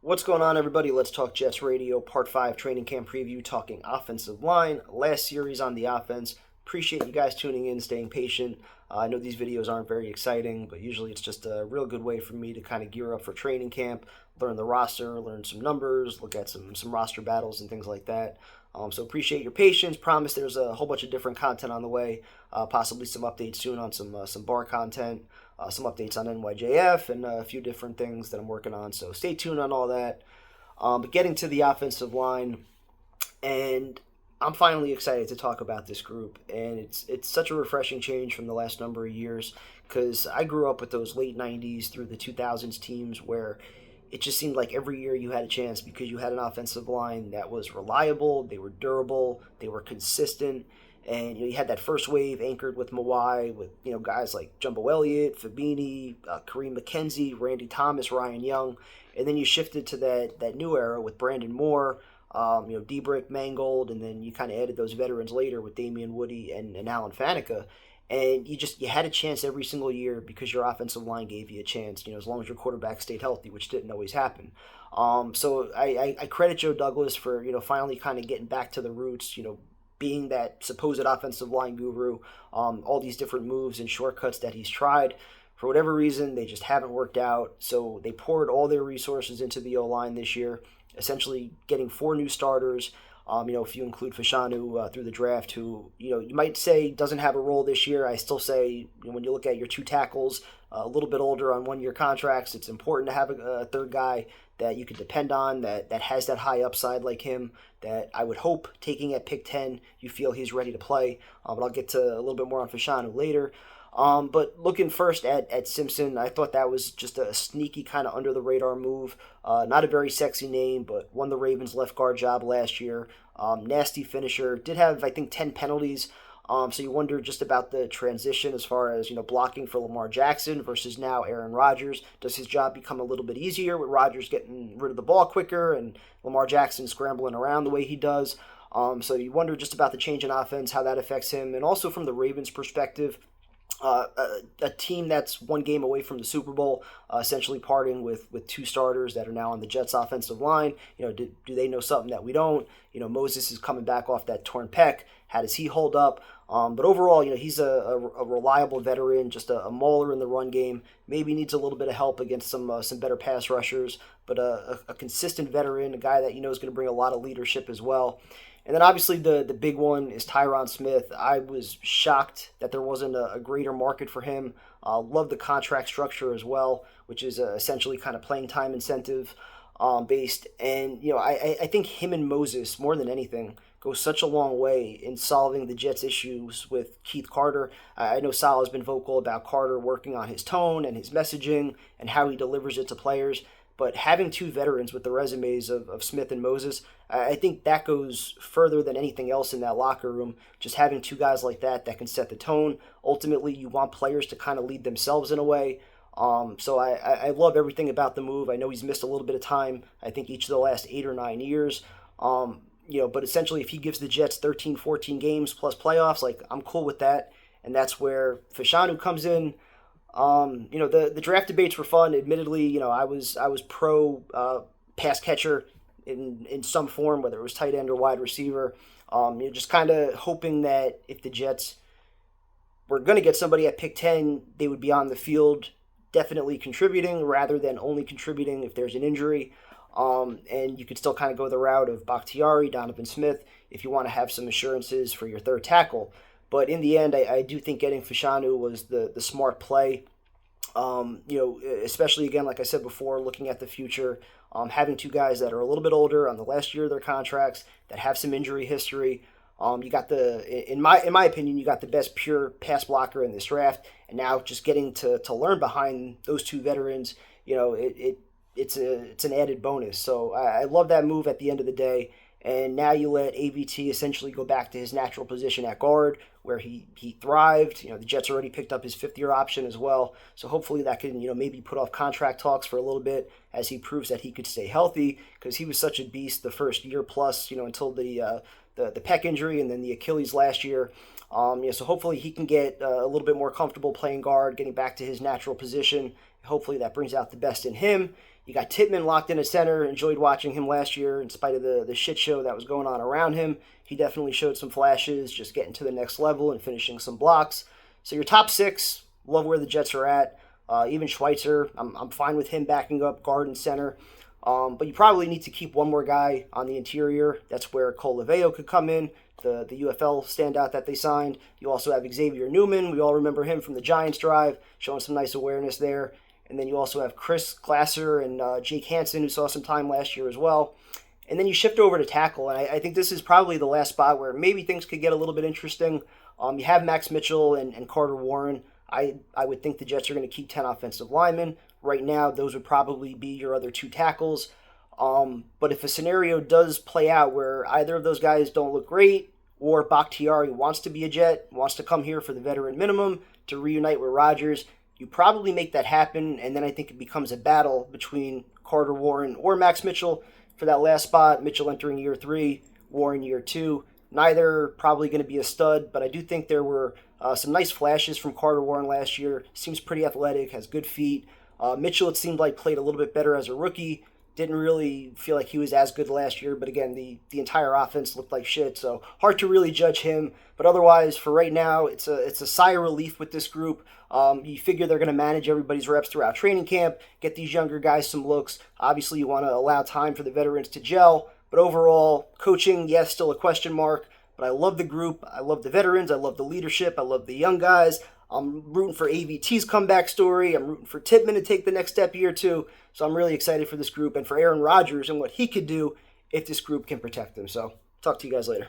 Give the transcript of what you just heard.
What's going on, everybody? Let's Talk Jets Radio, Part 5 training camp preview, talking offensive line. Last series on the offense. Appreciate you guys tuning in, staying patient. I know these videos aren't very exciting, but usually it's just a real good way for me to kind of gear up for training camp, learn the roster, learn some numbers, look at some roster battles and things like that. So appreciate your patience. Promise there's a whole bunch of different content on the way, possibly some updates soon on some bar content. Some updates on NYJF and a few different things that I'm working on. So stay tuned on all that. But getting to the offensive line, and I'm finally excited to talk about this group. And it's such a refreshing change from the last number of years because I grew up with those late 90s through the 2000s teams where it just seemed like every year you had a chance because you had an offensive line that was reliable, they were durable, they were consistent, and you had that first wave anchored with Mawai, with guys like Jumbo Elliott, Fabini, Kareem McKenzie, Randy Thomas, Ryan Young, and then you shifted to that new era with Brandon Moore, Debrick, Mangold, and then you kind of added those veterans later with Damian Woody and Alan Faneca. And you had a chance every single year because your offensive line gave you a chance, as long as your quarterback stayed healthy, which didn't always happen. So I credit Joe Douglas for finally kind of getting back to the roots, being that supposed offensive line guru, all these different moves and shortcuts that he's tried. For whatever reason, they just haven't worked out. So they poured all their resources into the O-line this year, essentially getting 4 new starters. If you include Fashanu through the draft, who, you might say doesn't have a role this year, I still say when you look at your 2 tackles, a little bit older on 1-year contracts, it's important to have a third guy that you can depend on, that has that high upside like him, that I would hope taking at pick 10, you feel he's ready to play. But I'll get to a little bit more on Fashanu later. But looking first at Simpson, I thought that was just a sneaky kind of under the radar move. Not a very sexy name, but won the Ravens left guard job last year. Nasty finisher. Did have, I think, 10 penalties. So you wonder just about the transition as far as, blocking for Lamar Jackson versus now Aaron Rodgers. Does his job become a little bit easier with Rodgers getting rid of the ball quicker and Lamar Jackson scrambling around the way he does? So you wonder just about the change in offense, how that affects him. And also from the Ravens' perspective, a team that's 1 game away from the Super Bowl, essentially parting with 2 starters that are now on the Jets' offensive line. Do they know something that we don't? Moses is coming back off that torn pec. How does he hold up? But overall, he's a reliable veteran, just a mauler in the run game. Maybe needs a little bit of help against some better pass rushers, but a consistent veteran, a guy that is going to bring a lot of leadership as well. And then obviously the big one is Tyron Smith. I was shocked that there wasn't a greater market for him. Love the contract structure as well, which is essentially kind of playing time incentive based. And, I think him and Moses, more than anything, go such a long way in solving the Jets' issues with Keith Carter. I know Sal has been vocal about Carter working on his tone and his messaging and how he delivers it to players. But having 2 veterans with the resumes of Smith and Moses, I think that goes further than anything else in that locker room. Just having 2 guys like that can set the tone. Ultimately, you want players to kind of lead themselves in a way. So I love everything about the move. I know he's missed a little bit of time, I think each of the last 8 or 9 years. But essentially if he gives the Jets 13, 14 games plus playoffs, like I'm cool with that. And that's where Fashanu comes in. The draft debates were fun. Admittedly, I was pro pass catcher in some form, whether it was tight end or wide receiver. Just kind of hoping that if the Jets were going to get somebody at pick 10, they would be on the field, definitely contributing rather than only contributing if there's an injury. And you could still kind of go the route of Bakhtiari, Donovan Smith, if you want to have some assurances for your third tackle. But in the end, I do think getting Fashanu was the smart play. Especially again, like I said before, looking at the future, having 2 guys that are a little bit older on the last year of their contracts that have some injury history. You got in my opinion, you got the best pure pass blocker in this draft, and now just getting to learn behind those 2 veterans, it's an added bonus. So I love that move at the end of the day. And now you let AVT essentially go back to his natural position at guard, where he thrived. The Jets already picked up his 5th-year option as well. So hopefully that can, maybe put off contract talks for a little bit as he proves that he could stay healthy, because he was such a beast the first year plus, until the pec injury and then the Achilles last year. So hopefully he can get a little bit more comfortable playing guard, getting back to his natural position. Hopefully that brings out the best in him. You got Tippmann locked in at center. Enjoyed watching him last year in spite of the shit show that was going on around him. He definitely showed some flashes, just getting to the next level and finishing some blocks. So your top 6, love where the Jets are at. Even Schweitzer, I'm fine with him backing up guard and center. But you probably need to keep one more guy on the interior. That's where Cole Leveo could come in, the UFL standout that they signed. You also have Xavier Newman. We all remember him from the Giants drive, showing some nice awareness there. And then you also have Chris Glasser and Jake Hansen, who saw some time last year as well. And then you shift over to tackle, and I think this is probably the last spot where maybe things could get a little bit interesting. You have Max Mitchell and Carter Warren. I would think the Jets are going to keep 10 offensive linemen. Right now, those would probably be your other 2 tackles. But if a scenario does play out where either of those guys don't look great, or Bakhtiari wants to be a Jet, wants to come here for the veteran minimum to reunite with Rodgers, you probably make that happen, and then I think it becomes a battle between Carter Warren or Max Mitchell for that last spot. Mitchell entering year 3, Warren year 2. Neither probably going to be a stud, but I do think there were some nice flashes from Carter Warren last year. Seems pretty athletic, has good feet. Mitchell, it seemed like, played a little bit better as a rookie. Didn't really feel like he was as good last year, but again, the entire offense looked like shit, so hard to really judge him. But otherwise, for right now, it's a sigh of relief with this group. You figure they're going to manage everybody's reps throughout training camp, get these younger guys some looks. Obviously, you want to allow time for the veterans to gel, but overall, coaching, yes, still a question mark, but I love the group. I love the veterans. I love the leadership. I love the young guys. I'm rooting for AVT's comeback story. I'm rooting for Tippmann to take the next step year too. So I'm really excited for this group and for Aaron Rodgers and what he could do if this group can protect him. So talk to you guys later.